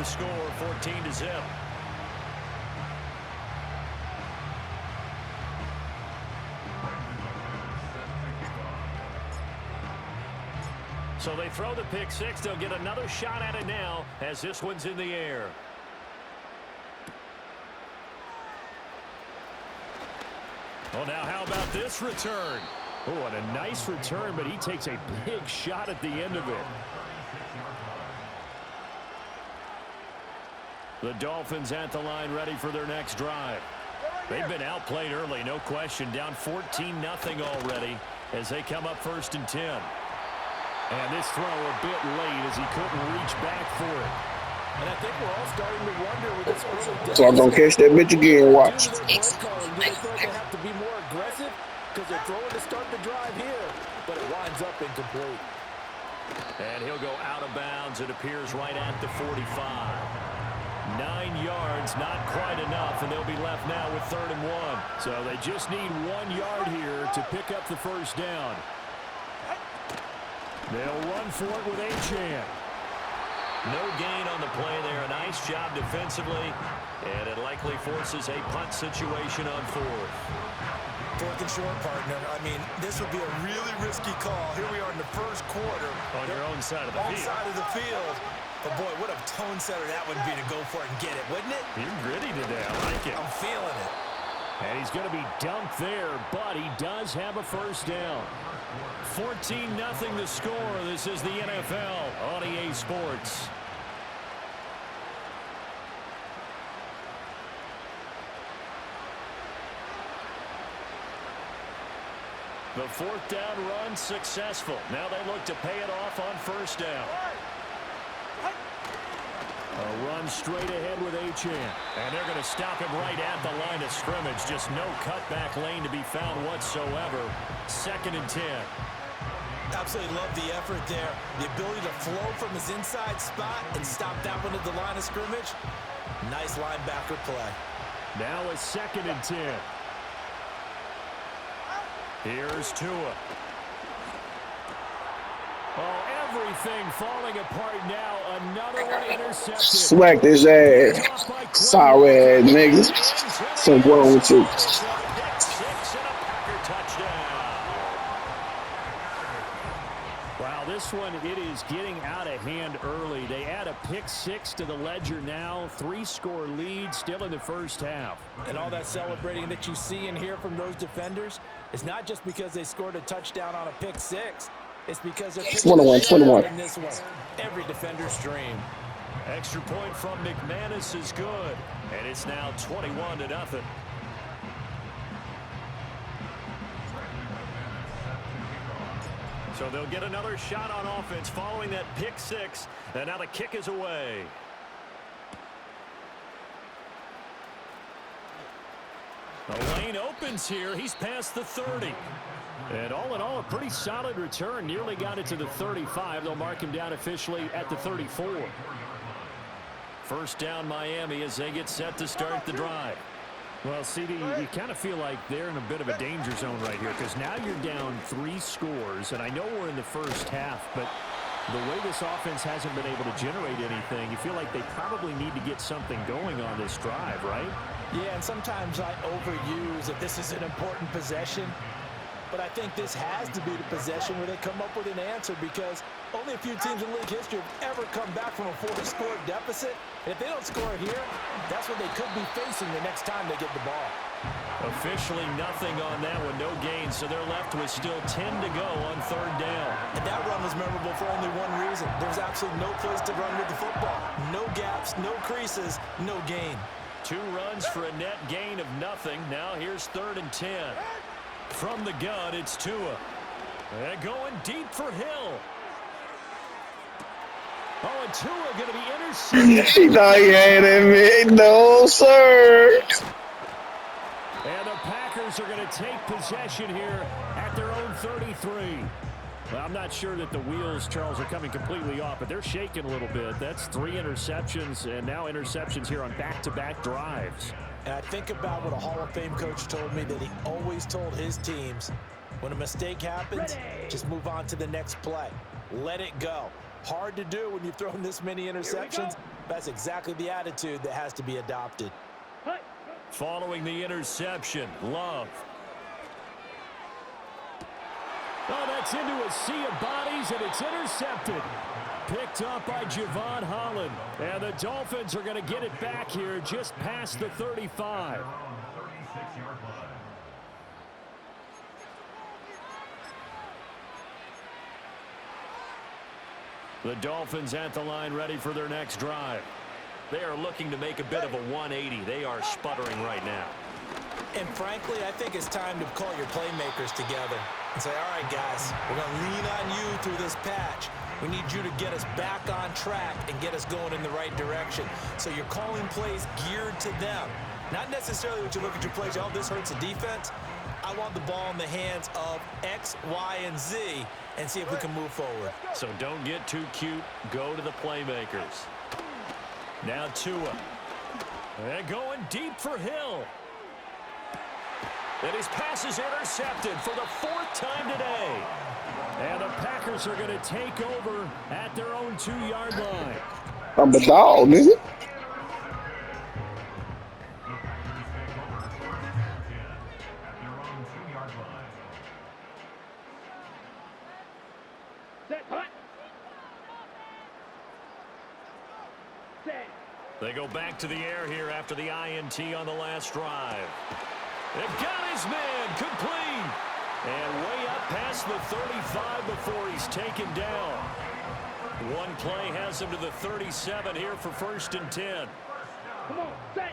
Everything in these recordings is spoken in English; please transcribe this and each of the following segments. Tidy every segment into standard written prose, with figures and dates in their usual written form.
score, 14-0. So they throw the pick six. They'll get another shot at it now as this one's in the air. Well, now how about this return? Oh, and a nice return, but he takes a big shot at the end of it. The Dolphins at the line ready for their next drive. They've been outplayed early, no question. Down 14-0 already as they come up 1st and 10. And this throw a bit late as he couldn't reach back for it. And I think we're all starting to wonder with this early deficit. So I'm going to catch that bitch again, watch. Do they feel like they have to be more aggressive? Because they're throwing to start the drive here. But it winds up incomplete. And he'll go out of bounds. It appears right at the 45. 9 yards, not quite enough, and they'll be left now with 3rd and 1. So they just need 1 yard here to pick up the first down. They'll run for it with Achane. No gain on the play there. A nice job defensively, and it likely forces a punt situation on 4th. 4th and short, partner. I mean, this would be a really risky call. Here we are in the first quarter. On your own side of the field. On side of the field. But, boy, what a tone setter that would be to go for it and get it, wouldn't it? You're gritty today. I like it. I'm feeling it. And he's going to be dumped there, but he does have a first down. 14-0 the score. This is the NFL on EA Sports. The 4th down run successful. Now they look to pay it off on 1st down. A run straight ahead with Achane. And they're going to stop him right at the line of scrimmage. Just no cutback lane to be found whatsoever. 2nd and 10. Absolutely love the effort there. The ability to flow from his inside spot and stop that one at the line of scrimmage. Nice linebacker play. Now a 2nd and 10. Here's Tua. Oh, everything falling apart now. Another one intercepted. Smack this ass. Sorry ass niggas. So wrong with you. Wow, this one, it is getting out of hand early. They add a pick six to the ledger now. 3-score lead still in the first half. And all that celebrating that you see and hear from those defenders is not just because they scored a touchdown on a pick six. It's because they're 21. in this one. Every defender's dream. Extra point from McManus is good. And it's now 21-0. So they'll get another shot on offense following that pick six. And now the kick is away. The lane opens here. He's past the 30. And all in all, a pretty solid return. Nearly got it to the 35. They'll mark him down officially at the 34. First down Miami as they get set to start the drive. Well, CD, you kind of feel like they're in a bit of a danger zone right here because now you're down 3 scores. And I know we're in the first half, but the way this offense hasn't been able to generate anything, you feel like they probably need to get something going on this drive, right? Yeah, and sometimes I overuse that this is an important possession. But I think this has to be the possession where they come up with an answer because only a few teams in league history have ever come back from a 4-score deficit. And if they don't score here, that's what they could be facing the next time they get the ball. Officially nothing on that one, no gain. So they're left with still 10 to go on 3rd down. And that run was memorable for only one reason. There's absolutely no place to run with the football. No gaps, no creases, no gain. 2 runs for a net gain of nothing. Now here's 3rd and 10. From the gun, it's Tua. They're going deep for Hill. Oh, and Tua going to be intercepted. She thought he had it. No, sir. And the Packers are going to take possession here at their own 33. Well, I'm not sure that the wheels, Charles, are coming completely off, but they're shaking a little bit. That's 3 interceptions, and now interceptions here on back-to-back drives. And I think about what a Hall of Fame coach told me that he always told his teams, when a mistake happens, just move on to the next play. Let it go. Hard to do when you've thrown this many interceptions, That's exactly the attitude that has to be adopted. Following the interception, Love. Oh, that's into a sea of bodies, and it's intercepted. Picked up by Javon Holland. And the Dolphins are going to get it back here just past the 35. The Dolphins at the line ready for their next drive. They are looking to make a bit of a 180. They are sputtering right now. And frankly, I think it's time to call your playmakers together and say, all right, guys, we're going to lean on you through this patch. We need you to get us back on track and get us going in the right direction. So you're calling plays geared to them. Not necessarily when you look at your plays, oh, this hurts the defense. I want the ball in the hands of X, Y, and Z and see if we can move forward. So don't get too cute. Go to the playmakers. Now Tua. They're going deep for Hill. And his pass is intercepted for the 4th time today. And the Packers are going to take over at their own 2-yard line. I'm a dog, nigga. They go back to the air here after the INT on the last drive. They've got his man complete. And way up past the 35 before he's taken down. One play has him to the 37 here for 1st and 10. Come on, set.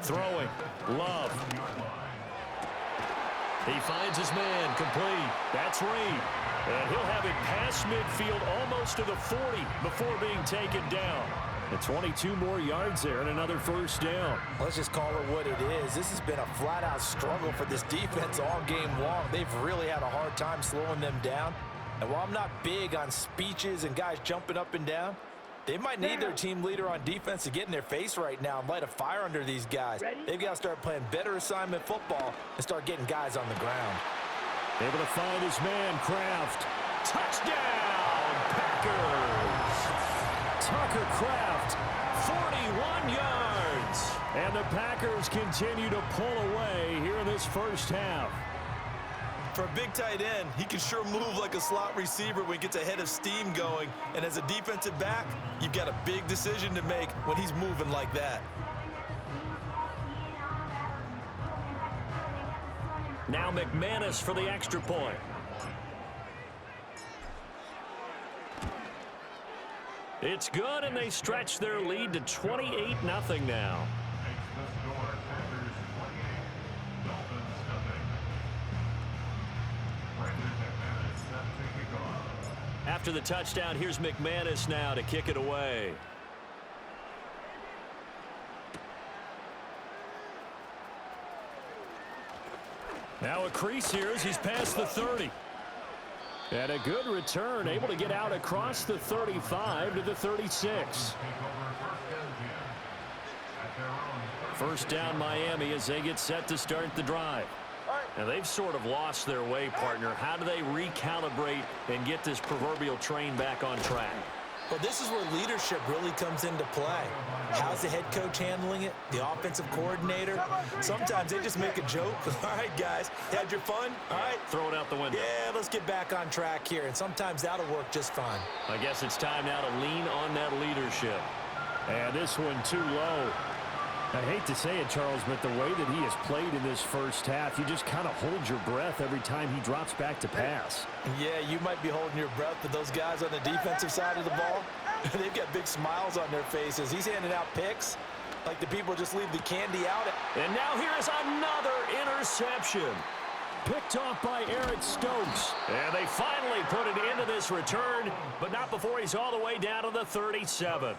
Throwing. Love. He finds his man complete. That's Reed. And he'll have it past midfield almost to the 40 before being taken down. And 22 more yards there and another 1st down. Let's just call it what it is. This has been a flat-out struggle for this defense all game long. They've really had a hard time slowing them down. And while I'm not big on speeches and guys jumping up and down, they might need their team leader on defense to get in their face right now and light a fire under these guys. They've got to start playing better assignment football and start getting guys on the ground. Able to find his man, Kraft. Touchdown, Packers! Tucker Kraft, 41 yards. And the Packers continue to pull away here in this 1st half. For a big tight end, he can sure move like a slot receiver when he gets a head of steam going. And as a defensive back, you've got a big decision to make when he's moving like that. Now McManus for the extra point. It's good, and they stretch their lead to 28-0 now. After the touchdown, here's McManus now to kick it away. Now a crease here as he's past the 30. And a good return, able to get out across the 35 to the 36. 1st down Miami as they get set to start the drive. Now they've sort of lost their way, partner. How do they recalibrate and get this proverbial train back on track? Well, this is where leadership really comes into play. How's the head coach handling it? The offensive coordinator? Sometimes they just make a joke. All right, guys, had your fun? All right. Throw it out the window. Yeah, let's get back on track here. And sometimes that'll work just fine. I guess it's time now to lean on that leadership. And this one too low. I hate to say it, Charles, but the way that he has played in this 1st half, you just kind of hold your breath every time he drops back to pass. Yeah, you might be holding your breath, but those guys on the defensive side of the ball, they've got big smiles on their faces. He's handing out picks like the people just leave the candy out. And now here's another interception. Picked off by Eric Stokes. And they finally put it into this return, but not before he's all the way down to the 37.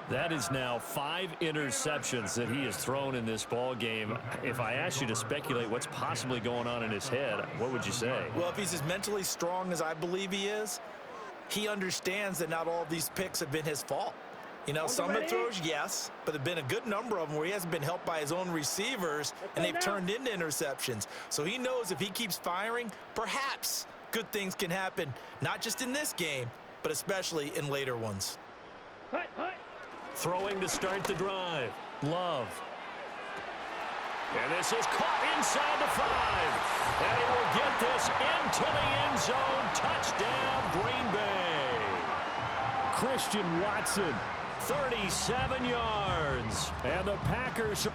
That is now 5 interceptions that he has thrown in this ball game. If I asked you to speculate what's possibly going on in his head, what would you say? Well, if he's as mentally strong as I believe he is, he understands that not all of these picks have been his fault. You know, some of the throws, yes, but there have been a good number of them where he hasn't been helped by his own receivers, and they've turned into interceptions. So he knows if he keeps firing, perhaps good things can happen, not just in this game, but especially in later ones. Throwing to start the drive. Love. And this is caught inside the 5. And he will get this into the end zone. Touchdown, Green Bay. Christian Watson, 37 yards. And the Packers...